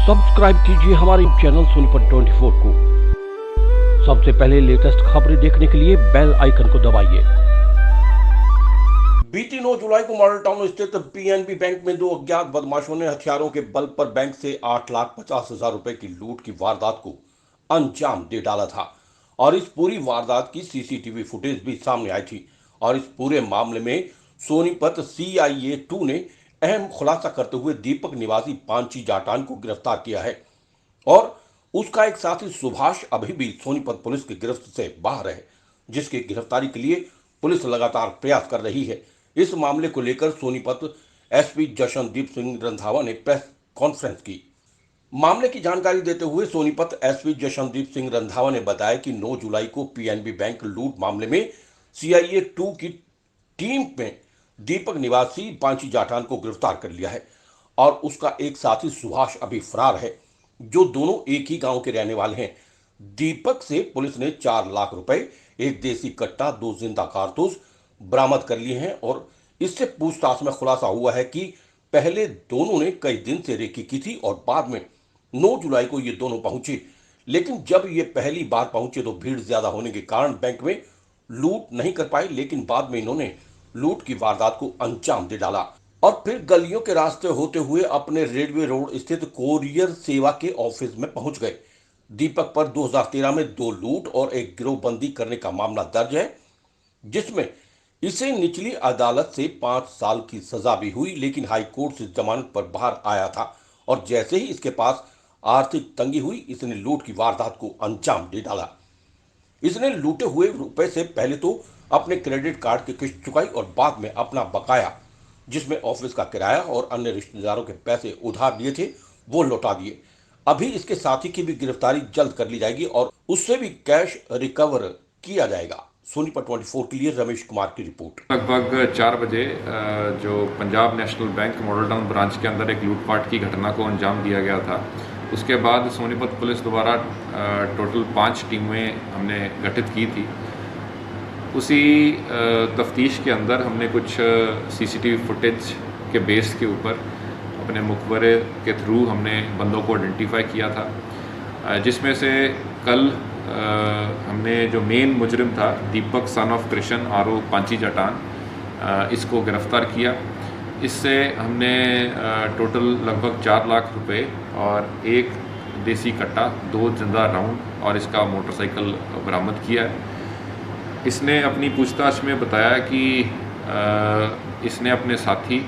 Subscribe कीजिए हमारे channel Sonipat 24 को। सबसे पहले लेटेस्ट खबरें देखने के लिए बेल आइकन को दबाइए। बीती 9 जुलाई को मॉडल टाउन स्थित पीएनबी बैंक में दो अज्ञात बदमाशों ने हथियारों के बल पर बैंक से 8,50,000 रुपए की लूट की वारदात को अंजाम दे डाला था और इस पूरी वारदात की सीसीटीवी फुटेज भी सामने आई थी। और इस पूरे मामले में सोनीपत CIA 2 ने अहम खुलासा करते हुए दीपक निवासी पांची जाटान को गिरफ्तार किया है और उसका एक साथी सुभाष अभी भी सोनीपत पुलिस की गिरफ्त से बाहर है, जिसकी गिरफ्तारी के लिए पुलिस लगातार प्रयास कर रही है। इस मामले को लेकर सोनीपत SP जशनदीप सिंह रंधावा ने प्रेस कॉन्फ्रेंस की। मामले की जानकारी देते हुए सोनीपत SP जशनदीप सिंह रंधावा ने बताया कि 9 जुलाई को पीएनबी बैंक लूट मामले में CIA 2 की टीम में दीपक निवासी पांची जाटान को गिरफ्तार कर लिया है और उसका एक साथी सुभाष अभी फरार है, जो दोनों एक ही गांव के रहने वाले हैं। दीपक से पुलिस ने 4 लाख रुपए, एक देसी कट्टा, 2 जिंदा कारतूस बरामद कर लिए हैं और इससे पूछताछ में खुलासा हुआ है कि पहले दोनों ने कई दिन से रेकी की थी और बाद में 9 जुलाई को ये दोनों पहुंचे, लेकिन जब ये पहली बार पहुंचे तो भीड़ ज्यादा होने के कारण बैंक में लूट नहीं कर पाए, लेकिन बाद में इन्होंने लूट की वारदात को अंजाम दे डाला और फिर गलियों के रास्ते होते हुए अपने रेलवे रोड स्थित कोरियर सेवा के ऑफिस में पहुंच गए। दीपक पर 2013 में 2 लूट और एक गिरोहबंदी करने का मामला दर्ज है, जिसमें इसे निचली अदालत से 5 साल की सजा भी हुई, लेकिन हाई कोर्ट से जमानत पर बाहर आया था और जैसे ही इसके पास आर्थिक तंगी हुई, इसने लूट की वारदात को अंजाम दे डाला। इसने लूटे हुए रुपए से पहले तो अपने क्रेडिट कार्ड की किस्त चुकाई और बाद में अपना बकाया, जिसमें ऑफिस का किराया और अन्य रिश्तेदारों के पैसे उधार लिए थे, वो लौटा दिए। अभी इसके साथी की भी गिरफ्तारी जल्द कर ली जाएगी और उससे भी कैश रिकवर किया जाएगा। सोनीपत 24 के लिए रमेश कुमार की रिपोर्ट। लगभग 4 बजे जो Punjab national bank model town branch के अंदर एक लूटपाट की घटना को अंजाम दिया गया था। उसके बाद सोनीपत पुलिस द्वारा टोटल 5 टीमें हमने गठित की थी। उसी तफ्तीश के अंदर हमने कुछ CCTV फुटेज के बेस के ऊपर अपने मुखबरे के थ्रू हमने बंदों को आइडेंटिफाई किया था, जिसमें से कल हमने जो मेन मुजरिम था Deepak son of Krishna RO Panchi Jatan, इसको गिरफ्तार किया। इससे हमने टोटल लगभग 4 लाख रुपए और एक देसी कट्टा, 2 जिंदा राउंड और इसका मोटरसाइकिल बरामद किया है। इसने अपनी पूछताछ में बताया कि इसने अपने साथी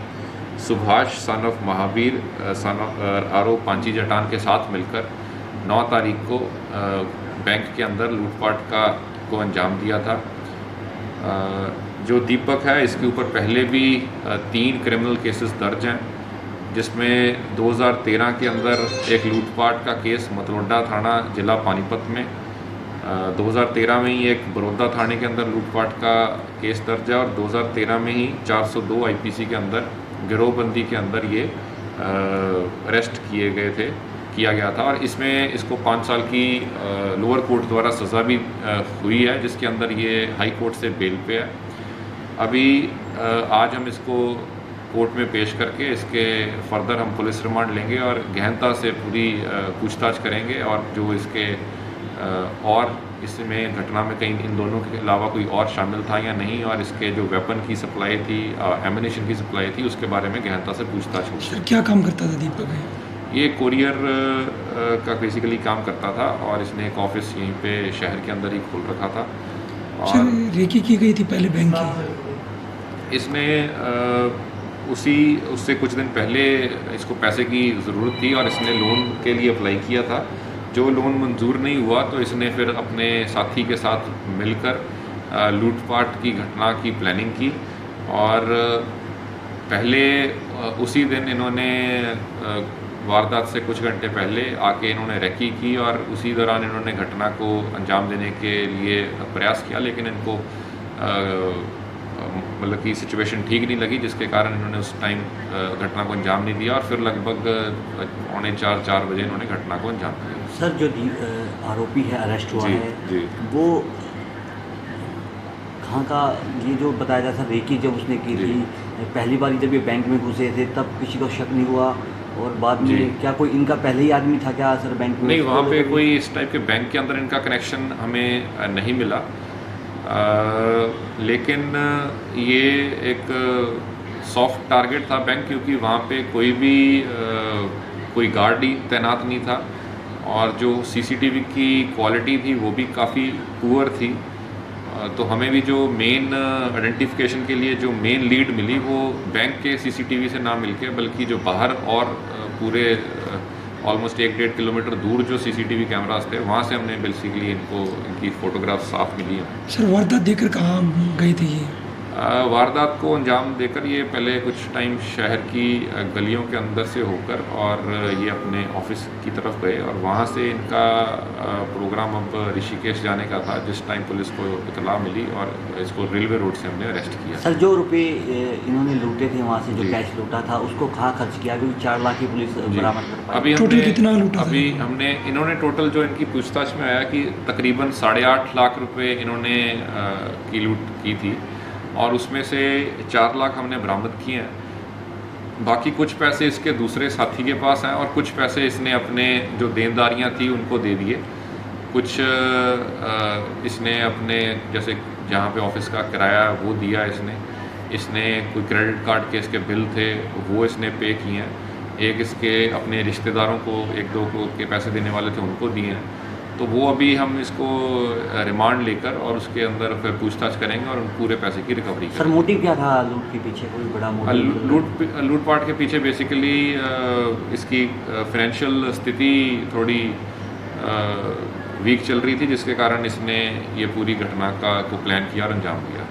Subhash son of Mahavir son of RO Panchi Jatan के साथ मिलकर 9 तारीख को बैंक के अंदर लूटपाट को अंजाम दिया था। जो दीपक है, इसके ऊपर पहले भी 3 क्रिमिनल केसेस दर्ज हैं, जिसमें 2013 के अंदर एक लूटपाट का केस मतलोडा थाना जिला पानीपत में, 2013 में ही एक बड़ौदा थाने के अंदर लूटपाट का केस दर्ज है और 2013 में ही 402 IPC के अंदर गिरोहबंदी के अंदर ये अरेस्ट किया गया था और इसमें इसको 5 साल की लोअर कोर्ट द्वारा सज़ा भी हुई है, जिसके अंदर ये हाई कोर्ट से बेल पे है। अभी आज हम इसको कोर्ट में पेश करके इसके फर्दर हम पुलिस रिमांड लेंगे और गहनता से पूरी पूछताछ करेंगे और जो इसके और इसमें घटना में कहीं इन दोनों के अलावा कोई और शामिल था या नहीं, और इसके जो वेपन की सप्लाई थी, एमिनेशन की सप्लाई थी, उसके बारे में गहनता से पूछताछ होगी। सर, क्या काम करता था दीपक? ये कोरियर का बेसिकली काम करता था और इसने एक ऑफिस यहीं पे शहर के अंदर ही खोल रखा था। और रेकी की गई थी पहले बैंक की। इसने उससे कुछ दिन पहले इसको पैसे की ज़रूरत थी और इसने लोन के लिए अप्लाई किया था। जो लोन मंजूर नहीं हुआ तो इसने फिर अपने साथी के साथ मिलकर लूटपाट की घटना की प्लानिंग की और पहले उसी दिन इन्होंने वारदात से कुछ घंटे पहले आके इन्होंने रेकी की और उसी दौरान इन्होंने घटना को अंजाम देने के लिए प्रयास किया, लेकिन इनको मतलब कि सिचुएशन ठीक नहीं लगी, जिसके कारण इन्होंने उस टाइम घटना को अंजाम नहीं दिया और फिर लगभग 3:45-4 बजे इन्होंने घटना को अंजाम दिया। सर, जो आरोपी है अरेस्ट हुआ है वो कहाँ का? ये जो बताया जाता है रेकी जब उसने की थी पहली बार जब ये बैंक में घुसे थे तब किसी को शक नहीं हुआ और बाद जी। में क्या कोई इनका पहले ही आदमी था क्या सर बैंक में? नहीं, वहाँ पे उसको- कोई इस टाइप के बैंक के अंदर इनका कनेक्शन हमें नहीं मिला, लेकिन ये एक सॉफ्ट टारगेट था बैंक, क्योंकि वहाँ पे कोई भी कोई गार्ड ही तैनात नहीं था और जो सीसीटीवी की क्वालिटी थी वो भी काफ़ी पुअर थी। तो हमें भी जो मेन आइडेंटिफिकेशन के लिए जो मेन लीड मिली वो बैंक के सीसीटीवी से ना मिलके, बल्कि जो बाहर और पूरे ऑलमोस्ट 1-1.5 किलोमीटर दूर जो सीसीटीवी कैमरास थे वहाँ से हमने बेसिकली इनकी फ़ोटोग्राफ साफ मिली हैं। सर वारदात देकर कहाँ गए थे ये? वारदात को अंजाम देकर ये पहले कुछ टाइम शहर की गलियों के अंदर से होकर और ये अपने ऑफिस की तरफ गए और वहाँ से इनका प्रोग्राम अब ऋषिकेश जाने का था, जिस टाइम पुलिस को इतला मिली और इसको रेलवे रोड से हमने अरेस्ट किया। सर जो रुपए इन्होंने लूटे थे वहाँ से जो जी। कैश लूटा था उसको कहाँ खर्च किया? अभी 4 लाख की पुलिस जी। बरामद कर पाई। अभी टोटल हमने कितना लूटा था? अभी हमने इन्होंने टोटल जो इनकी पूछताछ में आया कि तकरीबन 8.5 लाख रुपए इन्होंने की लूट की थी और उसमें से 4 लाख हमने बरामद किए हैं। बाकी कुछ पैसे इसके दूसरे साथी के पास हैं और कुछ पैसे इसने अपने जो देनदारियां थी उनको दे दिए। कुछ इसने अपने जैसे जहाँ पे ऑफिस का किराया वो दिया इसने कोई क्रेडिट कार्ड के इसके बिल थे वो इसने पे किए हैं। एक इसके अपने रिश्तेदारों को 1-2 को के पैसे देने वाले थे उनको दिए हैं। तो वो अभी हम इसको रिमांड लेकर और उसके अंदर फिर पूछताछ करेंगे और उन पूरे पैसे की रिकवरी सर करेंगे। मोटिव क्या था लूट के पीछे? कोई बड़ा मोटिव? लूटपाट के पीछे बेसिकली इसकी फाइनेंशियल स्थिति थोड़ी वीक चल रही थी, जिसके कारण इसने ये पूरी घटना को प्लान किया और अंजाम दिया।